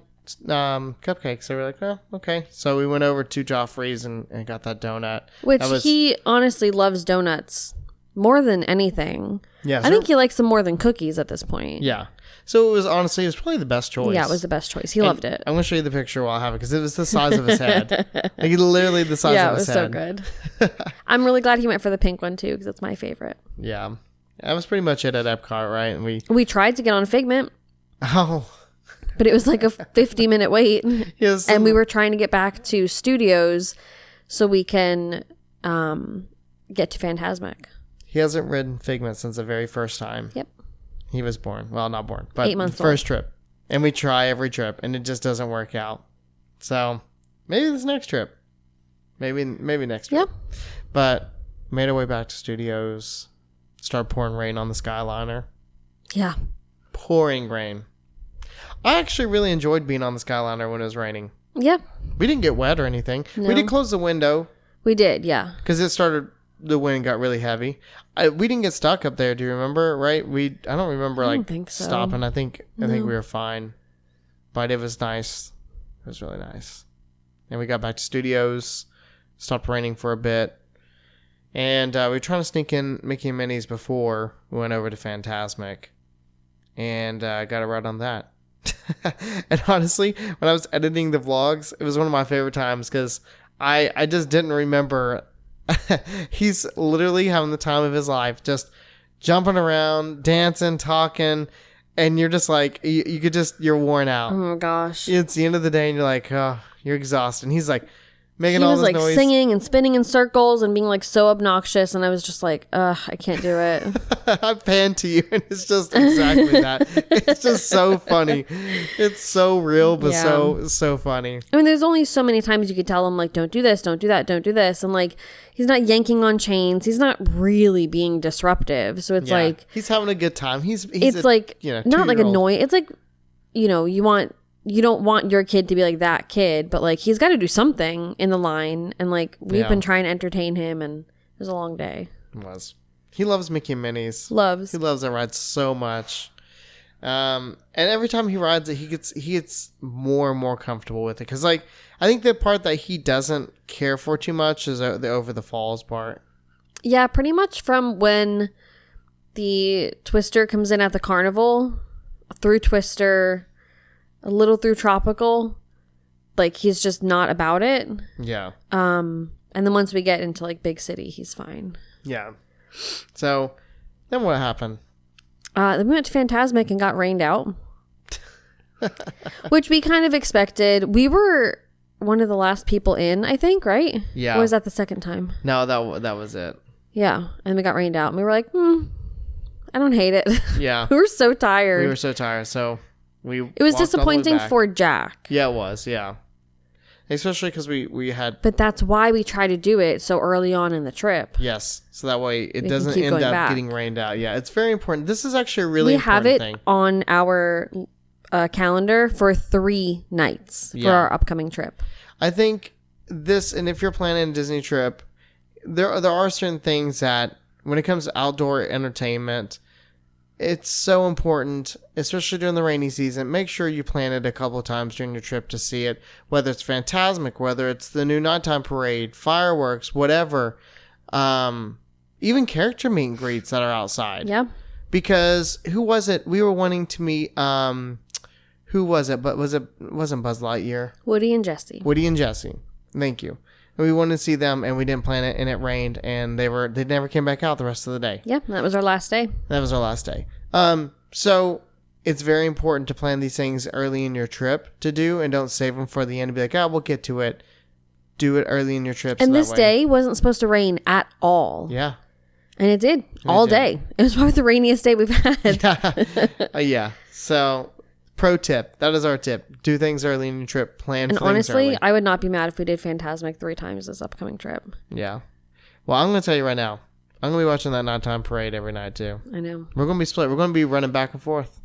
cupcakes. So we're like, oh, okay. So we went over to Joffrey's and got that donut. Which he honestly loves donuts. more than anything. Yeah, I think he likes them more than cookies at this point. Yeah. So it was probably the best choice. Yeah, it was the best choice. He loved it. I'm going to show you the picture while I have it because it was the size of his head. Like literally the size of his head. Yeah, it was so good. I'm really glad he went for the pink one too because it's my favorite. Yeah. That was pretty much it at Epcot, right? And we tried to get on Figment. Oh. But it was like a 50-minute wait. Yes. And we were trying to get back to Studios so we can get to Fantasmic. He hasn't ridden Figment since the very first time. Yep. He was born. Well, not born, but 8 months first trip. And we try every trip, and it just doesn't work out. So maybe this next trip. Maybe next trip. Yeah. But made our way back to Studios. Started pouring rain on the Skyliner. Yeah. Pouring rain. I actually really enjoyed being on the Skyliner when it was raining. Yeah. We didn't get wet or anything. No. We did close the window. We did, yeah. Because the wind got really heavy. We didn't get stuck up there. Do you remember? Right? I don't remember I don't think so. stopping. I think we were fine. But it was nice. It was really nice. And we got back to Studios. Stopped raining for a bit. And we were trying to sneak in Mickey and Minnie's before we went over to Fantasmic. And got it right on that. And honestly, when I was editing the vlogs, it was one of my favorite times because I just didn't remember. He's literally having the time of his life, just jumping around, dancing, talking, and you're just like, you're worn out. Oh my gosh. It's the end of the day and you're like, oh, you're exhausted. And he's like making he all was this like noise. Singing and spinning in circles and being like so obnoxious, and I was just like, ugh, I can't do it. I pan to you and it's just exactly that. It's just so funny. It's so real, but so funny. I mean, there's only so many times you could tell him like, don't do this, don't do that, don't do this, and like he's not yanking on chains. He's not really being disruptive. So it's like he's having a good time. It's like not like annoying. It's like you don't want your kid to be like that kid, but like he's got to do something in the line, and like we've been trying to entertain him, and it was a long day. It was. He loves Mickey and Minnie's. He loves that ride so much. And every time he rides it, he gets more and more comfortable with it. Because like I think the part that he doesn't care for too much is the over the falls part. Yeah, pretty much from when the Twister comes in at the carnival, through Twister, a little through Tropical, like he's just not about it. Yeah. And then once we get into like Big City, he's fine. Yeah. So then what happened? Then we went to Fantasmic and got rained out, which we kind of expected. We were one of the last people in, I think, right? Yeah. Or was that the second time? No, that was it. Yeah. And we got rained out, and we were like, I don't hate it. Yeah. We were so tired. So it was disappointing for Jack. Yeah, it was. Yeah. Especially because we had... But that's why we try to do it so early on in the trip. Yes. So that way it doesn't end up getting rained out. Yeah, it's very important. This is actually a really important thing. We have it on our calendar for 3 nights for our upcoming trip. I think this, and if you're planning a Disney trip, there are certain things that when it comes to outdoor entertainment, it's so important, especially during the rainy season. Make sure you plan it a couple of times during your trip to see it, whether it's Fantasmic, whether it's the new nighttime parade, fireworks, whatever. Even character meet and greets that are outside. Yeah. Because who was it? We were wanting to meet. Who was it? But it wasn't Buzz Lightyear? Woody and Jesse. Thank you. And we wanted to see them, and we didn't plan it, and it rained, and they never came back out the rest of the day. Yeah, that was our last day. So it's very important to plan these things early in your trip to do, and don't save them for the end and be like, we'll get to it. Do it early in your trip. And this day wasn't supposed to rain at all. Yeah. And it did all day. It was probably the rainiest day we've had. Yeah. So, pro tip. That is our tip. Do things early in your trip. Plan things early. And honestly, I would not be mad if we did Fantasmic 3 times this upcoming trip. Yeah. Well, I'm going to tell you right now. I'm going to be watching that nighttime parade every night, too. I know. We're going to be split. We're going to be running back and forth.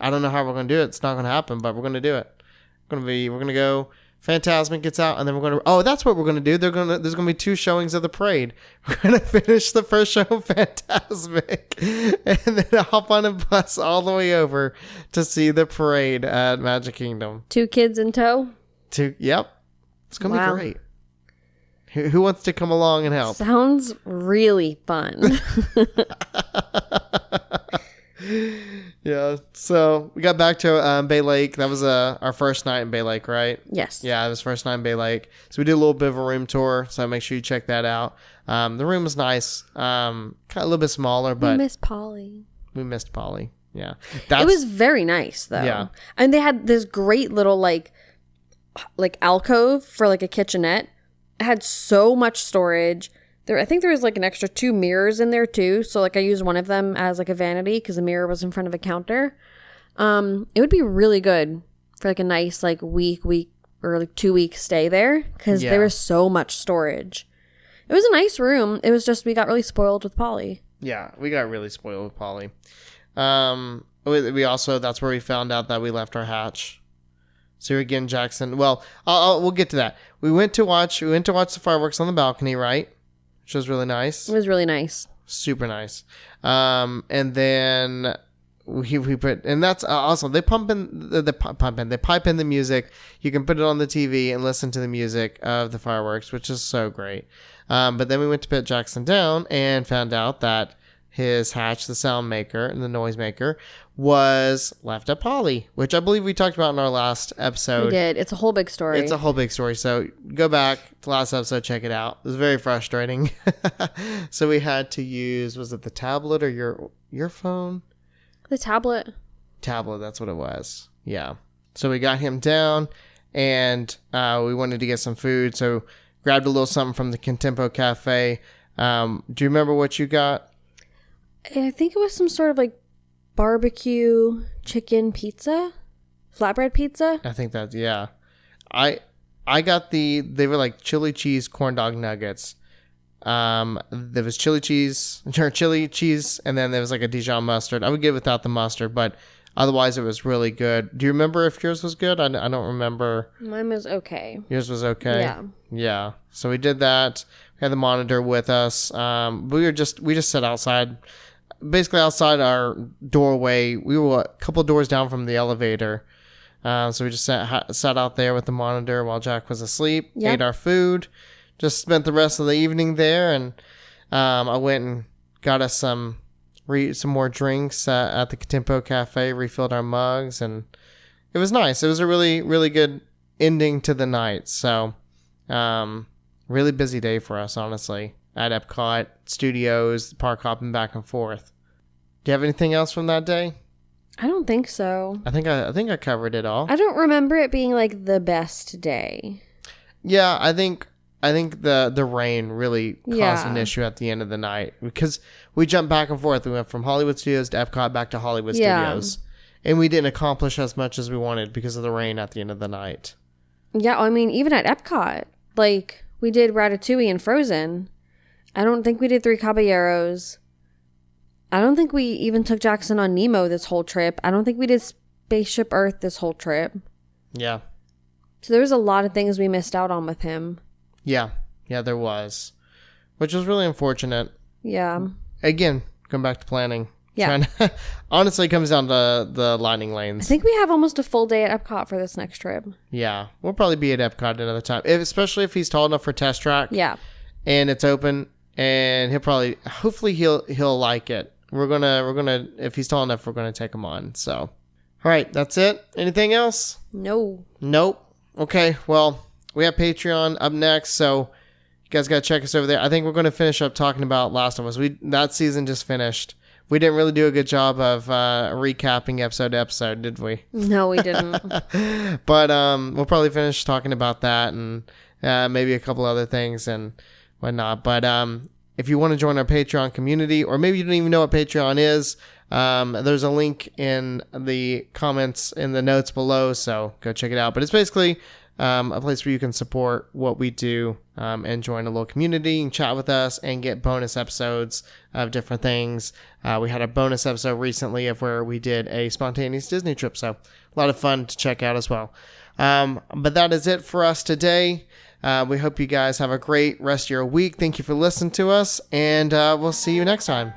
I don't know how we're going to do it. It's not going to happen, but we're going to do it. We're going to go... Fantasmic gets out, and then we're going to... Oh, that's what we're going to do. There's going to be 2 showings of the parade. We're going to finish the first show of Fantasmic, and then hop on a bus all the way over to see the parade at Magic Kingdom. 2 kids in tow? Yep. It's going to be great. Who wants to come along and help? Sounds really fun. Yeah. So we got back to Bay Lake. That was our first night in Bay Lake, right? Yes. Yeah, it was first night in Bay Lake. So we did a little bit of a room tour. So make sure you check that out. The room was nice. Kind of a little bit smaller, but We missed Polly. we missed Polly. Yeah. It was very nice though. Yeah. And they had this great little like alcove for like a kitchenette. It had so much storage. I think there was like an extra 2 mirrors in there too. So like I used one of them as like a vanity because the mirror was in front of a counter. It would be really good for like a nice like week or like 2-week stay there because there was so much storage. It was a nice room. It was just we got really spoiled with Polly. Yeah, we got really spoiled with Polly. We also, that's where we found out that we left our hatch. So again, Jackson. Well, we'll get to that. We went to watch the fireworks on the balcony, right? Which was really nice. It was really nice. Super nice. And then we put, and that's also they pipe in the music. You can put it on the TV and listen to the music of the fireworks, which is so great. But then we went to put Jackson down and found out that his hatch, the sound maker and the noise maker, was left at Polly, which I believe we talked about in our last episode. We did. It's a whole big story. It's a whole big story. So go back to last episode, check it out. It was very frustrating. So we had to use, was it the tablet or your phone? The tablet. Tablet, that's what it was. Yeah. So we got him down and we wanted to get some food. So grabbed a little something from the Contempo Cafe. Do you remember what you got? I think it was some sort of like barbecue chicken pizza, flatbread pizza. I think that's, yeah. I got they were like chili cheese corn dog nuggets. There was chili cheese, and then there was like a Dijon mustard. I would get it without the mustard, but otherwise it was really good. Do you remember if yours was good? I don't remember. Mine was okay. Yours was okay? Yeah. Yeah. So we did that. We had the monitor with us. We just sat outside. Basically outside our doorway. We were a couple doors down from the elevator. So we just sat out there with the monitor while Jack was asleep, ate our food, just spent the rest of the evening there. And I went and got us some more drinks at the Contempo Cafe, refilled our mugs, and it was nice. It was a really, really good ending to the night. So really busy day for us, honestly. At Epcot Studios, park hopping back and forth. Do you have anything else from that day? I don't think so. I think I covered it all. I don't remember it being like the best day. Yeah, I think the rain really caused an issue at the end of the night because we jumped back and forth. We went from Hollywood Studios to Epcot back to Hollywood Studios, and we didn't accomplish as much as we wanted because of the rain at the end of the night. Yeah, I mean even at Epcot, like we did Ratatouille and Frozen. I don't think we did Three Caballeros. I don't think we even took Jackson on Nemo this whole trip. I don't think we did Spaceship Earth this whole trip. Yeah. So there was a lot of things we missed out on with him. Yeah. Yeah, there was. Which was really unfortunate. Yeah. Again, come back to planning. Yeah. Honestly, it comes down to the lightning lanes. I think we have almost a full day at Epcot for this next trip. Yeah. We'll probably be at Epcot another time. Especially if he's tall enough for test track. Yeah. And it's open. And hopefully he'll like it. We're gonna if he's tall enough, we're gonna take him on. So, all right, that's it. Anything else? No. Nope. Okay. Well, we have Patreon up next, so you guys gotta check us over there. I think we're gonna finish up talking about Last of Us. That season just finished. We didn't really do a good job of recapping episode to episode, did we? No, we didn't. But we'll probably finish talking about that and maybe a couple other things and whatnot. But if you want to join our Patreon community, or maybe you don't even know what Patreon is, there's a link in the comments in the notes below, so go check it out. But it's basically a place where you can support what we do and join a little community and chat with us and get bonus episodes of different things. We had a bonus episode recently of where we did a spontaneous Disney trip, so a lot of fun to check out as well. But that is it for us today. We hope you guys have a great rest of your week. Thank you for listening to us, and we'll see you next time.